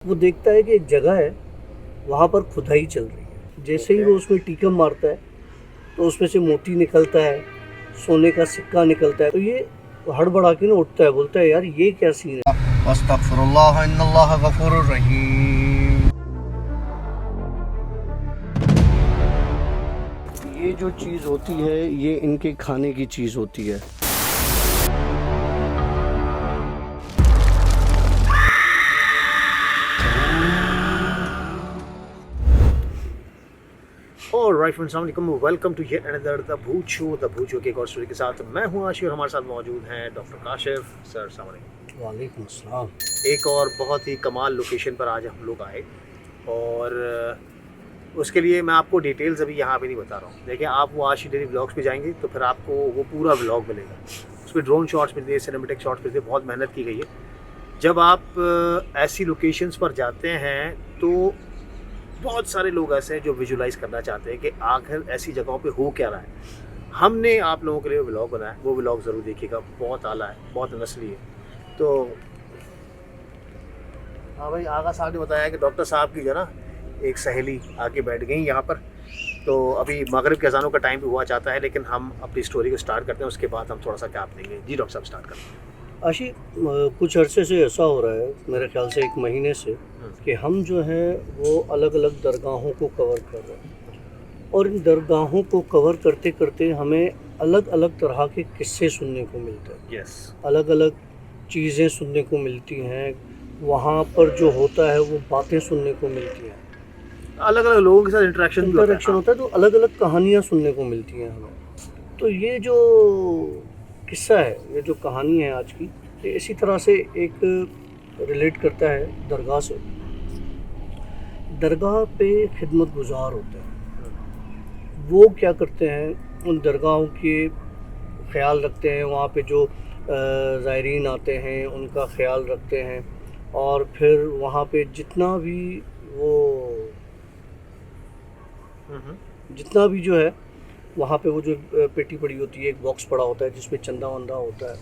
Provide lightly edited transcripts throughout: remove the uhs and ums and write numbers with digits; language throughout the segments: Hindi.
वो देखता है कि एक जगह है, वहाँ पर खुदाई चल रही है। जैसे ही वो उसमें टीका मारता है तो उसमें से मोती निकलता है, सोने का सिक्का निकलता है। तो ये हड़बड़ा के ना उठता है, बोलता है यार ये क्या सीन है। अस्तगफिरुल्लाह इन्नल्लाह गफूरुर रहीम। ये जो चीज़ होती है ये इनके खाने की चीज़ होती है। ऑलराइट फ्रेंड्स, अस्सलाम वालेकुम, welcome to yet another the भूत शो के एक और स्टोरी के साथ। मैं हूं आशी और हमारे साथ मौजूद हैं डॉक्टर काशिफ सर। अस्सलाम वालेकुम। वालेकुम अस्सलाम। एक और बहुत ही कमाल लोकेशन पर आज हम लोग आए और उसके लिए मैं आपको डिटेल्स अभी यहाँ पे नहीं बता रहा हूँ। देखिए, आप वो आशी डेली ब्लॉग्स पे जाएंगे तो फिर आपको वो पूरा ब्लॉग मिलेगा। उसमें ड्रोन शॉट्स मिलते हैं, सिनेमेटिक शॉट्स मिलते हैं, बहुत मेहनत की गई है। जब आप ऐसी लोकेशंस पर जाते हैं तो बहुत सारे लोग ऐसे हैं जो विजुलाइज करना चाहते हैं कि आखिर ऐसी जगहों पे हो क्या रहा है। हमने आप लोगों के लिए व्लॉग बनाया, वो व्लॉग ज़रूर देखिएगा, बहुत आला है, बहुत नस्ली है। तो हाँ भाई, आगा साहब ने बताया कि डॉक्टर साहब की जो ना एक सहेली आके बैठ गई यहाँ पर। तो अभी मगरिब के अज़ानों का टाइम भी हुआ चाहता है, लेकिन हम अपनी स्टोरी को स्टार्ट करते हैं, उसके बाद हम थोड़ा सा गैप देंगे। जी डॉक्टर साहब, स्टार्ट करते हैं। आशी, कुछ अरसे से ऐसा हो रहा है, मेरे ख्याल से 1 महीने से, कि हम जो है वो अलग अलग दरगाहों को कवर कर रहे हैं और इन दरगाहों को कवर करते करते हमें अलग अलग तरह के किस्से सुनने को मिलते हैं। यस, अलग अलग चीज़ें सुनने को मिलती हैं, वहाँ पर जो होता है वो बातें सुनने को मिलती हैं, अलग अलग लोगों के साथ इंटरेक्शन होता है, तो अलग अलग कहानियाँ सुनने को मिलती हैं हमें। तो ये जो किस्सा है, ये जो कहानी है आज की, ये इसी तरह से एक रिलेट करता है दरगाह से। दरगाह पे खिदमत गुजार होते हैं, वो क्या करते हैं, उन दरगाहों के ख्याल रखते हैं, वहाँ पे जो ज़ायरीन आते हैं उनका ख्याल रखते हैं, और फिर वहाँ पे जितना भी जो है वहाँ पे वो जो पेटी पड़ी होती है, एक बॉक्स पड़ा होता है जिसमें चंदा वंदा होता है,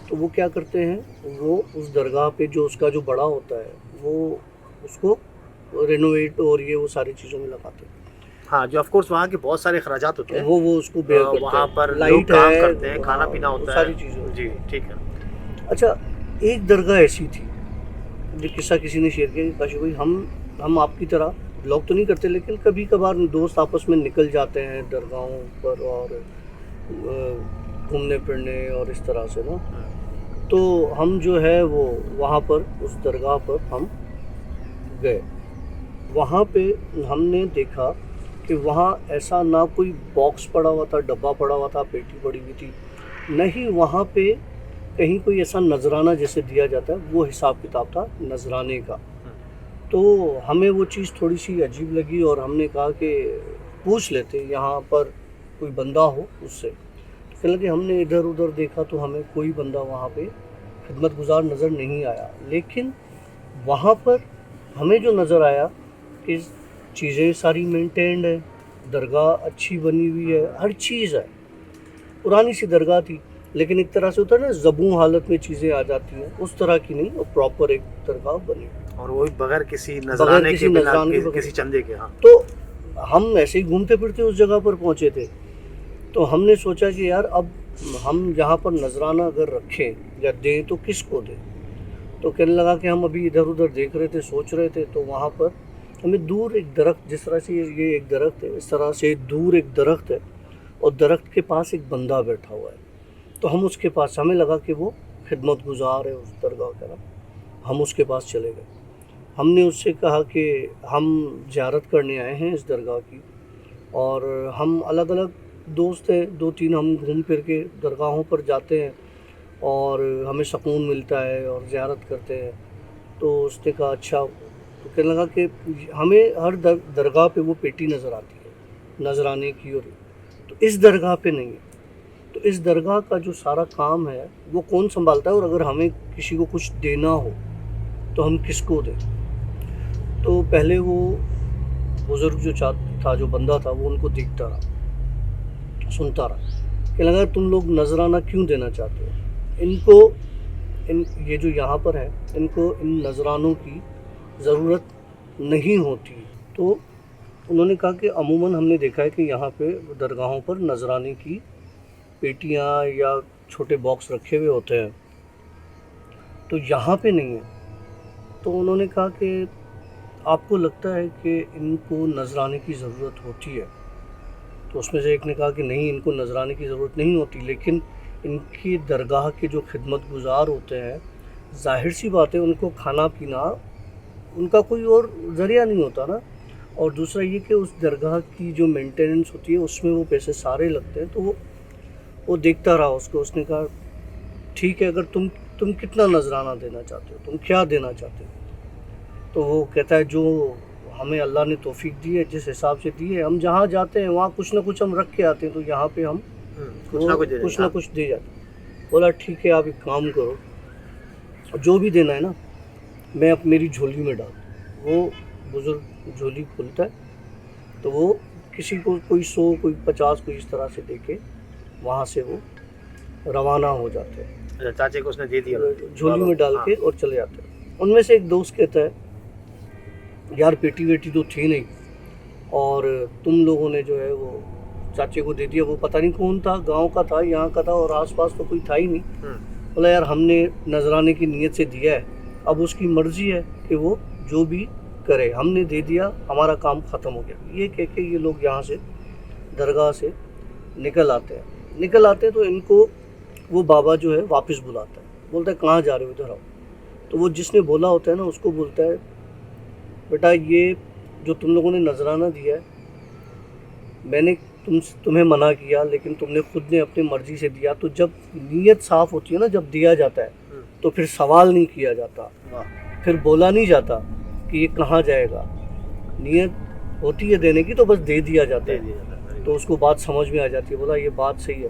तो वो क्या करते हैं, वो उस दरगाह पे जो उसका जो बड़ा होता है वो उसको रेनोवेट और ये वो सारी चीज़ों में लगाते हैं। हाँ, जो ऑफ कोर्स वहाँ के बहुत सारे खर्चात होते हैं, वो उसको बेयर करते हैं। वहाँ पर लाइट लोग काम है, करते हैं, खाना पीना होता है, सारी चीज़ें। जी ठीक है। अच्छा, एक दरगाह ऐसी थी, जो किस्सा किसी ने शेयर किया कि काशी भाई, हम आपकी तरह ब्लॉग तो नहीं करते, लेकिन कभी कभार दोस्त आपस में निकल जाते हैं दरगाहों पर और घूमने फिरने और इस तरह से ना। तो हम जो है वो वहाँ पर उस दरगाह पर हम गए। वहाँ पे हमने देखा कि वहाँ ऐसा ना कोई बॉक्स पड़ा हुआ था, डब्बा पड़ा हुआ था, पेटी पड़ी हुई थी, नहीं वहाँ पे कहीं कोई ऐसा नजराना जैसे दिया जाता है, वो हिसाब किताब था नजराने का। तो हमें वो चीज़ थोड़ी सी अजीब लगी और हमने कहा कि पूछ लेते यहाँ पर कोई बंदा हो उससे। तो कहने लगे, हमने इधर उधर देखा तो हमें कोई बंदा वहाँ पे खिदमत गुजार नज़र नहीं आया, लेकिन वहाँ पर हमें जो नज़र आया कि चीज़ें सारी मेंटेन्ड है, दरगाह अच्छी बनी हुई है, हर चीज़ है। पुरानी सी दरगाह थी, लेकिन एक तरह से होता है ना, ज़बूं हालत में चीज़ें आ जाती हैं, उस तरह की नहीं, और प्रॉपर एक दरगाह बनी, और वो भी बगैर किसी नजराने के, बिना किसी चंदे के। हाँ, तो हम ऐसे ही घूमते फिरते उस जगह पर पहुँचे थे। तो हमने सोचा कि यार अब हम यहाँ पर नजराना अगर रखें या दें तो किसको दें। तो कहने लगा कि हम अभी इधर उधर देख रहे थे, सोच रहे थे, तो वहाँ पर हमें दूर एक दरख्त, जिस तरह से ये एक दरख्त है, इस तरह से दूर एक दरख्त है और दरख्त के पास एक बंदा बैठा हुआ है। तो हम उसके पास, हमें लगा कि वो खिदमत गुजार है उस दरगाह का ना, हम उसके पास चले गए। हमने उससे कहा कि हम ज़ियारत करने आए हैं इस दरगाह की, और हम अलग अलग दोस्त हैं, 2-3, हम घूम फिर के दरगाहों पर जाते हैं और हमें सुकून मिलता है और ज़ियारत करते हैं। तो उसने कहा अच्छा। तो कहने लगा कि हमें हर दरगाह पे वो पेटी नज़र आती है नजराने की, और तो इस दरगाह पे नहीं है। तो इस दरगाह का जो सारा काम है वो कौन संभालता है, और अगर हमें किसी को कुछ देना हो तो हम किसको दें। तो पहले वो बुज़ुर्ग जो जो बंदा था, वो उनको देखता रहा, सुनता रहा। कि लगा, तुम लोग नजराना क्यों देना चाहते हो, इनको ये जो यहाँ पर है, इनको इन नजरानों की ज़रूरत नहीं होती। तो उन्होंने कहा कि अमूमन हमने देखा है कि यहाँ पे दरगाहों पर नजराने की पेटियाँ या छोटे बॉक्स रखे हुए होते हैं, तो यहाँ पे नहीं है। तो उन्होंने कहा कि आपको लगता है कि इनको नजराने की ज़रूरत होती है? तो उसमें से एक ने कहा कि नहीं, इनको नजराने की ज़रूरत नहीं होती, लेकिन इनकी दरगाह के जो खिदमत गुजार होते हैं, जाहिर सी बात है उनको खाना पीना उनका कोई और ज़रिया नहीं होता ना। और दूसरा ये कि उस दरगाह की जो मेंटेनेंस होती है उसमें वो पैसे सारे लगते हैं। तो वो देखता रहा उसको। उसने कहा ठीक है, अगर तुम कितना नजराना देना चाहते हो, तुम क्या देना चाहते हो? तो वो कहता है जो हमें अल्लाह ने तौफीक दी है, जिस हिसाब से दी है, हम जहाँ जाते हैं वहाँ कुछ ना कुछ हम रख के आते हैं, तो यहाँ पे हम कुछ ना कुछ दे जाते। बोला ठीक है, आप एक काम करो, जो भी देना है ना मैं अब मेरी झोली में डाल। वो बुजुर्ग झोली खोलता है, तो वो किसी को कोई 100 कोई 50 कोई इस तरह से दे के वहाँ से वो रवाना हो जाते हैं। अच्छा, चाचे को उसने दे दिया झोली में डाल के और चले जाते हैं। उनमें से एक दोस्त कहता है यार पेटी वेटी तो थी नहीं, और तुम लोगों ने जो है वो चाचे को दे दिया। वो पता नहीं कौन था, गांव का था, यहाँ का था, और आसपास तो कोई था ही नहीं। बोला यार हमने नजराने की नीयत से दिया है, अब उसकी मर्जी है कि वो जो भी करे, हमने दे दिया, हमारा काम ख़त्म हो गया। ये कह के ये लोग यहाँ से दरगाह से निकल आते हैं। तो इनको वो बाबा जो है वापस बुलाता है, बोलता है कहाँ जा रहे हो, इधर आओ। तो वो जिसने बोला होता है ना उसको बोलता है बेटा ये जो तुम लोगों ने नजराना दिया है, मैंने तुम्हें मना किया, लेकिन तुमने खुद ने अपनी मर्जी से दिया। तो जब नीयत साफ़ होती है ना, जब दिया जाता है तो फिर सवाल नहीं किया जाता, फिर बोला नहीं जाता कि ये कहाँ जाएगा। नीयत होती है देने की, तो बस दे दिया जाता है। तो उसको बात समझ में आ जाती है। बोला ये बात सही है।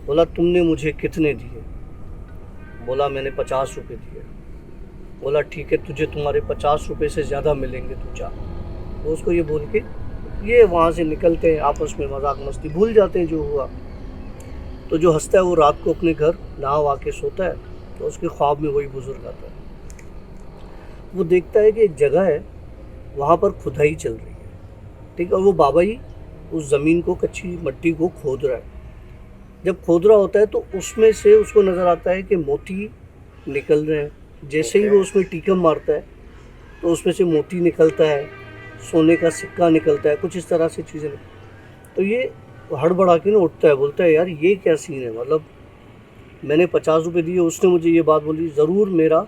बोला तुमने मुझे कितने दिए? बोला मैंने 50 रुपये दिए। बोला ठीक है, तुझे तुम्हारे 50 रुपये से ज़्यादा मिलेंगे, तू जा। तो उसको ये बोल के ये वहाँ से निकलते हैं, आपस में मजाक मस्ती भूल जाते हैं जो हुआ। तो जो हंसता है वो रात को अपने घर नहा वा के सोता है, तो उसके ख्वाब में वही बुजुर्ग आता है। वो देखता है कि एक जगह है, वहाँ पर खुदाई चल रही है, ठीक है, और वो बाबा ही उस ज़मीन को, कच्ची मट्टी को खोद रहा है। जब खोद रहा होता है तो उसमें से उसको नज़र आता है कि मोती निकल रहे हैं। जैसे ही वो उसमें टीकम मारता है तो उसमें से मोती निकलता है, सोने का सिक्का निकलता है, कुछ इस तरह से चीज़ें। तो ये हड़बड़ा के ना उठता है, बोलता है यार ये क्या सीन है, मतलब मैंने 50 रुपये दिए, उसने मुझे ये बात बोली, ज़रूर मेरा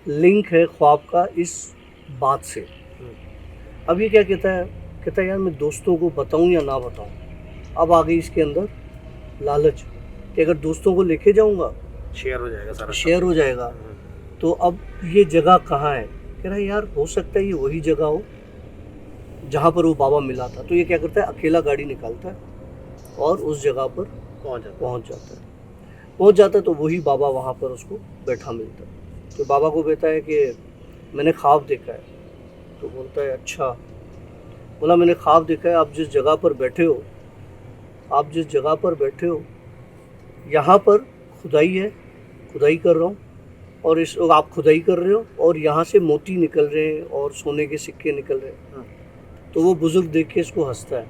लिंक है ख्वाब का इस बात से। अब ये क्या कहता है यार मैं दोस्तों को बताऊं या ना बताऊं। अब आ गई इसके अंदर लालच कि अगर दोस्तों को लेके जाऊंगा शेयर हो जाएगा, सारा शेयर हो जाएगा। तो अब ये जगह कहाँ है? कह रहा है यार हो सकता है ये वही जगह हो जहाँ पर वो बाबा मिला था। तो ये क्या करता है, अकेला गाड़ी निकालता है और उस जगह पर पहुँच जाता है। तो वही बाबा वहाँ पर उसको बैठा मिलता है। तो बाबा को कहता है कि मैंने ख्वाब देखा है। तो बोलता है अच्छा। बोला मैंने ख्वाब देखा है, आप जिस जगह पर बैठे हो यहाँ पर खुदाई है, खुदाई कर रहा हूँ, और आप खुदाई कर रहे हो और यहाँ से मोती निकल रहे हैं और सोने के सिक्के निकल रहे हैं। तो वो बुजुर्ग देख के इसको हंसता है।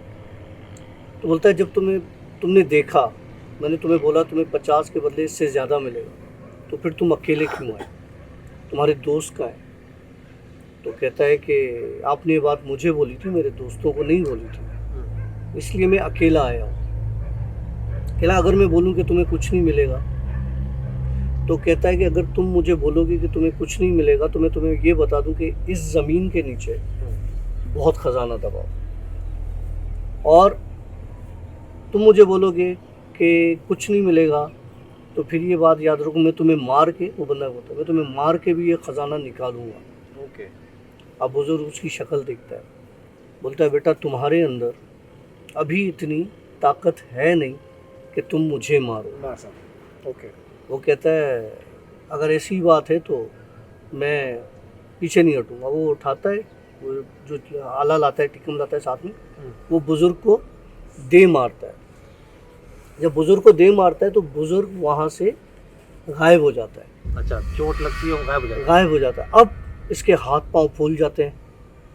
तो बोलता है जब तुमने देखा, मैंने तुम्हें बोला तुम्हें 50 के बदले इससे ज़्यादा मिलेगा, तो फिर तुम अकेले क्यों आए, तुम्हारे दोस्त का है? तो कहता है कि आपने ये बात मुझे बोली थी, मेरे दोस्तों को नहीं बोली थी, इसलिए मैं अकेला आया हूँ। कहला अगर मैं बोलूँ कि तुम्हें कुछ नहीं मिलेगा? तो कहता है कि अगर तुम मुझे बोलोगे कि तुम्हें कुछ नहीं मिलेगा तो मैं तुम्हें ये बता दूं कि इस ज़मीन के नीचे बहुत ख़जाना दबा, और तुम मुझे बोलोगे कि कुछ नहीं मिलेगा तो फिर ये बात याद रखो, मैं तुम्हें मार के, वो बंदा बोलता है मैं तुम्हें मार के भी ये ख़जाना निकालूंगा। ओके। अब बुजुर्ग उसकी शक्ल देखता है, बोलता है बेटा तुम्हारे अंदर अभी इतनी ताकत है नहीं कि तुम मुझे मारो। ओके। वो कहता है अगर ऐसी बात है तो मैं पीछे नहीं हटूँगा। वो उठाता है, वो जो आला लाता है, टिकम लाता है साथ में, वो बुज़ुर्ग को दे मारता है। जब बुज़ुर्ग को दे मारता है तो बुज़ुर्ग वहाँ से गायब हो जाता है। अच्छा, चोट लगती है, गायब हो जाता है। गायब हो जाता है। अब इसके हाथ पांव फूल जाते हैं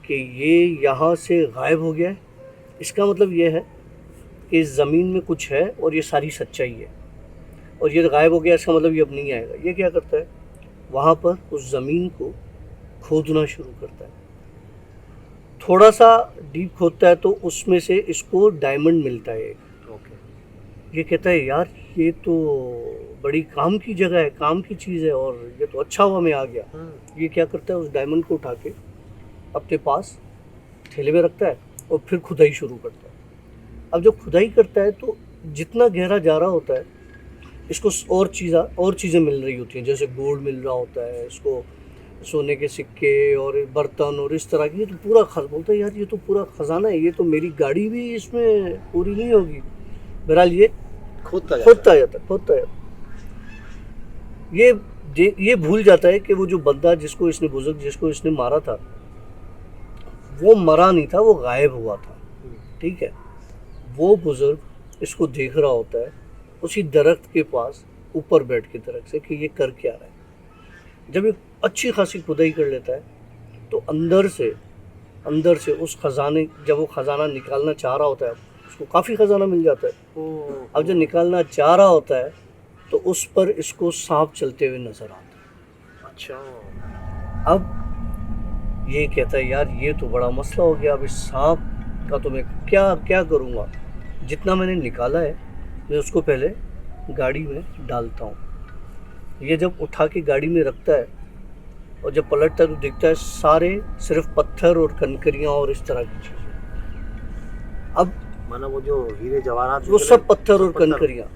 कि ये यहाँ से गायब हो गया है। इसका मतलब ये है कि इस ज़मीन में कुछ है और ये सारी सच्चाई है, और ये गायब हो गया, इसका मतलब ये अब नहीं आएगा। ये क्या करता है, वहाँ पर उस ज़मीन को खोदना शुरू करता है। थोड़ा सा डीप खोदता है तो उसमें से इसको डायमंड मिलता है। ओके। ये कहता है यार ये तो बड़ी काम की जगह है, काम की चीज़ है, और ये तो अच्छा हुआ मैं आ गया। ये क्या करता है, उस डायमंड को उठा के अपने पास थैले में रखता है और फिर खुदाई शुरू करता है। अब जब खुदाई करता है तो जितना गहरा जा रहा होता है इसको और चीज़ें मिल रही होती हैं, जैसे गोल्ड मिल रहा होता है इसको, सोने के सिक्के और बर्तन और इस तरह की। ये तो पूरा बोलता है यार ये तो पूरा खजाना है, ये तो मेरी गाड़ी भी इसमें पूरी नहीं होगी। बहरहाल ये खोदता जाता। ये भूल जाता है कि वो जो बंदा जिसको इसने मारा था वो मरा नहीं था, वो गायब हुआ था। ठीक है, वो बुजुर्ग इसको देख रहा होता है उसी दरख्त के पास ऊपर बैठ के दरख्त से कि ये कर क्या रहा है। जब ये अच्छी खासी खुदाई कर लेता है तो अंदर से उस खजाने, जब वो खजाना निकालना चाह रहा होता है, उसको काफ़ी खजाना मिल जाता है। अब जब निकालना चाह रहा होता है तो उस पर इसको सांप चलते हुए नजर आता है। अच्छा। अब ये कहता है यार ये तो बड़ा मसला हो गया, अब इस सांप का तो मैं क्या करूँगा। जितना मैंने निकाला है मैं उसको पहले गाड़ी में डालता हूँ। ये जब उठा के गाड़ी में रखता है और जब पलटता है तो देखता है सारे सिर्फ पत्थर और कंकरियाँ और इस तरह की चीज़ें। अब माना वो जो हीरे जवाहरात वो सब पत्थर और कंकरियाँ।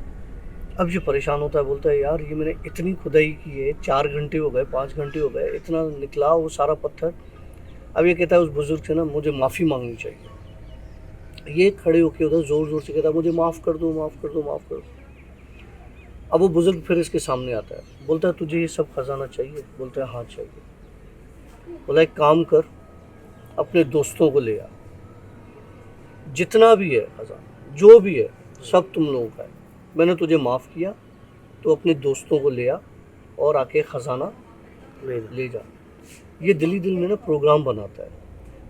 अब ये परेशान होता है, बोलता है यार ये मैंने इतनी खुदाई की है, 4 घंटे हो गए, 5 घंटे हो गए, इतना निकला वो सारा पत्थर। अब ये कहता है उस बुजुर्ग से ना मुझे माफ़ी मांगनी चाहिए। ये खड़े होके उधर ज़ोर से कहता है मुझे माफ़ कर दो। अब वो बुजुर्ग फिर इसके सामने आता है, बोलता है तुझे ये सब खजाना चाहिए? बोलता है हाँ चाहिए। बोला एक काम कर, अपने दोस्तों को ले आ, जितना भी है खजाना जो भी है सब तुम लोगों का है, मैंने तुझे माफ़ किया, तो अपने दोस्तों को ले आ और आके ख़जाना ले जा। ये दिल में ना प्रोग्राम बनाता है।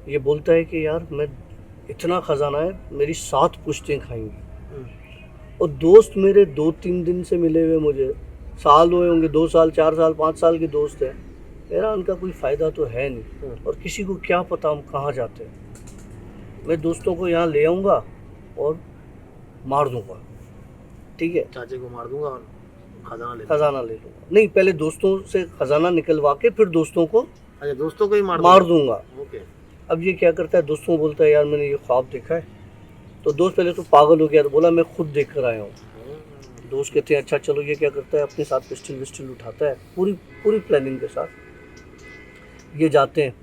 ये बोलता है कि यार मैं इतना ख़जाना है, मेरी 7 पुश्तें खाएंगी। और दोस्त मेरे 2-3 दिन से मिले हुए, मुझे साल हुए होंगे, 2 साल 4 साल 5 साल के दोस्त हैं, मेरा उनका कोई फ़ायदा तो है नहीं, और किसी को क्या पता हम कहाँ जाते हैं। मैं दोस्तों को यहाँ ले आऊँगा और मार दूँगा। ठीक है, चाचे को मार दूंगा और खजाना ले लूँगा। नहीं, पहले दोस्तों से खजाना निकलवा के फिर दोस्तों को, अच्छा दोस्तों को ही मार दूंगा। ओके। अब ये क्या करता है, दोस्तों को बोलता है यार मैंने ये ख्वाब देखा है। तो दोस्त पहले तो पागल हो गया, तो बोला मैं खुद देख कर आया हूँ। दोस्त कहते हैं अच्छा चलो। ये क्या करता है, अपने साथ पिस्टल उठाता है, पूरी प्लानिंग के साथ ये जाते हैं।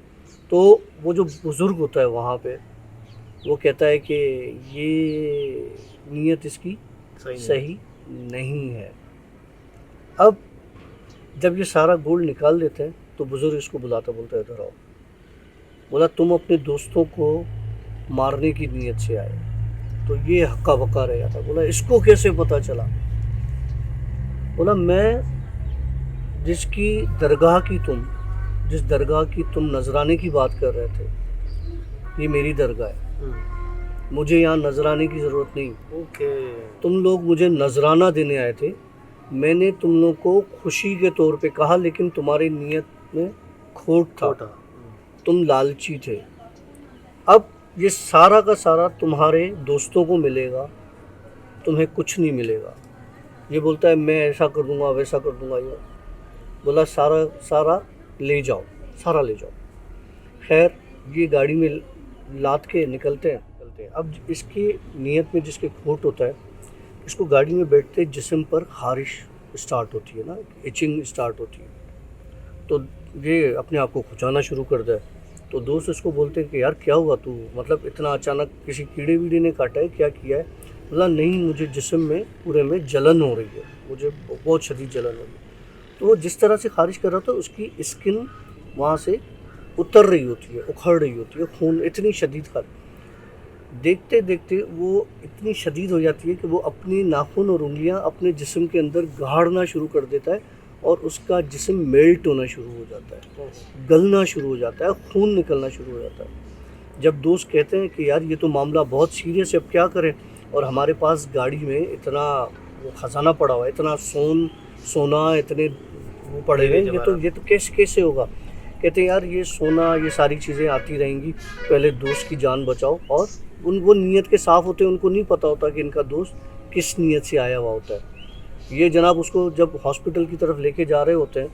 तो वो जो बुज़ुर्ग होता है वहाँ पे, वो कहता है कि ये नीयत इसकी सही नहीं है। अब जब ये सारा गोल्ड निकाल लेते हैं तो बुजुर्ग इसको बुलाता, बोलता है इधर आओ। बोला तुम अपने दोस्तों को मारने की नीयत से आए। तो ये हक्का बक्का रह जाता। बोला इसको कैसे पता चला? बोला मैं जिस दरगाह की तुम नजराने की बात कर रहे थे, ये मेरी दरगाह है, मुझे यहाँ नजराने की ज़रूरत नहीं। ओके। तुम लोग मुझे नजराना देने आए थे, मैंने तुम लोग को खुशी के तौर पे कहा, लेकिन तुम्हारी नीयत में खोट था, तुम लालची थे। अब ये सारा का सारा तुम्हारे दोस्तों को मिलेगा, तुम्हें कुछ नहीं मिलेगा। ये बोलता है मैं ऐसा कर दूंगा, वैसा कर दूंगा। ये बोला सारा ले जाओ। खैर ये गाड़ी में लाद के निकलते हैं। अब इसकी नीयत में जिसके खोट होता है, इसको गाड़ी में बैठते जिस्म पर खारिश स्टार्ट होती है ना, इचिंग स्टार्ट होती है, तो ये अपने आप को खुजाना शुरू कर दे। तो दोस्त इसको बोलते हैं कि यार क्या हुआ, तू मतलब इतना अचानक किसी कीड़े वीड़े ने काटा है, क्या किया है? बोला नहीं, मुझे जिस्म में पूरे में जलन हो रही है, मुझे बहुत शदीद जलन हो रही है। तो वो जिस तरह से खारिश कर रहा था, उसकी स्किन वहाँ से उतर रही होती है, उखड़ रही होती है, खून इतनी शदीद खारिश। देखते देखते वो इतनी शदीद हो जाती है कि वो अपनी नाखून और उंगलियां अपने जिस्म के अंदर गाड़ना शुरू कर देता है और उसका जिस्म मेल्ट होना शुरू हो जाता है, गलना शुरू हो जाता है, खून निकलना शुरू हो जाता है। जब दोस्त कहते हैं कि यार ये तो मामला बहुत सीरियस है, अब क्या करें, और हमारे पास गाड़ी में इतना वो खजाना पड़ा हुआ है, इतना सोना इतने वो पड़े हुए हैं, ये तो कैसे होगा। कहते हैं यार ये सोना ये सारी चीज़ें आती रहेंगी, पहले दोस्त की जान बचाओ। और वो नीयत के साफ़ होते हैं, उनको नहीं पता होता कि इनका दोस्त किस नीयत से आया हुआ होता है। ये जनाब उसको जब हॉस्पिटल की तरफ लेके जा रहे होते हैं,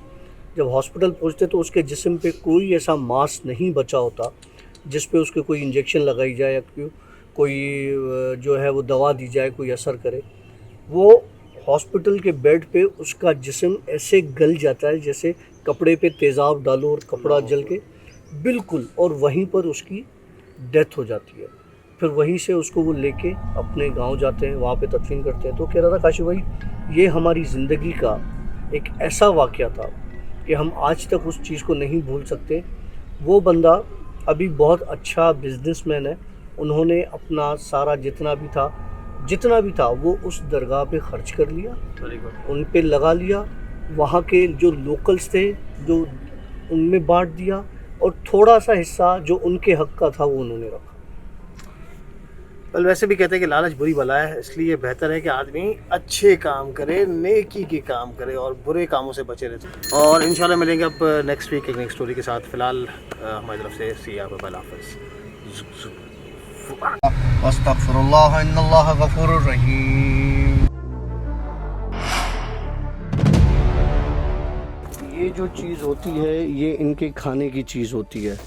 जब हॉस्पिटल पहुंचते तो उसके जिस्म पे कोई ऐसा मांस नहीं बचा होता जिस पे उसके कोई इंजेक्शन लगाई जाए या कोई जो है वो दवा दी जाए, कोई असर करे। वो हॉस्पिटल के बेड पे उसका जिस्म ऐसे गल जाता है जैसे कपड़े पे तेज़ाब डालो और कपड़ा जल के, बिल्कुल, और वहीं पर उसकी डेथ हो जाती है। फिर वहीं से उसको वो लेके अपने गांव जाते हैं, वहाँ पे तदफीन करते हैं। तो कह रहा था काशिफ भाई, ये हमारी ज़िंदगी का एक ऐसा वाक़या था कि हम आज तक उस चीज़ को नहीं भूल सकते। वो बंदा अभी बहुत अच्छा बिजनेसमैन है, उन्होंने अपना सारा जितना भी था वो उस दरगाह पे ख़र्च कर लिया, उन पे लगा लिया, वहाँ के जो लोकल्स थे जो उनमें बांट दिया, और थोड़ा सा हिस्सा जो उनके हक़ का था वो उन्होंने रखा। बल वैसे भी कहते हैं कि लालच बुरी बला है, इसलिए बेहतर है कि आदमी अच्छे काम करे, नेकी के काम करे और बुरे कामों से बचे रहे। और इंशाल्लाह मिलेंगे अब नेक्स्ट वीक एक नेक्स्ट स्टोरी के साथ। फ़िलहाल हमारी तरफ से सी आप हाफ़िज़। अस्तग़फ़िरुल्लाह इन्नल्लाह गफ़ूरुर रहीम। ये जो चीज़ होती है ये इनके खाने की चीज़ होती है।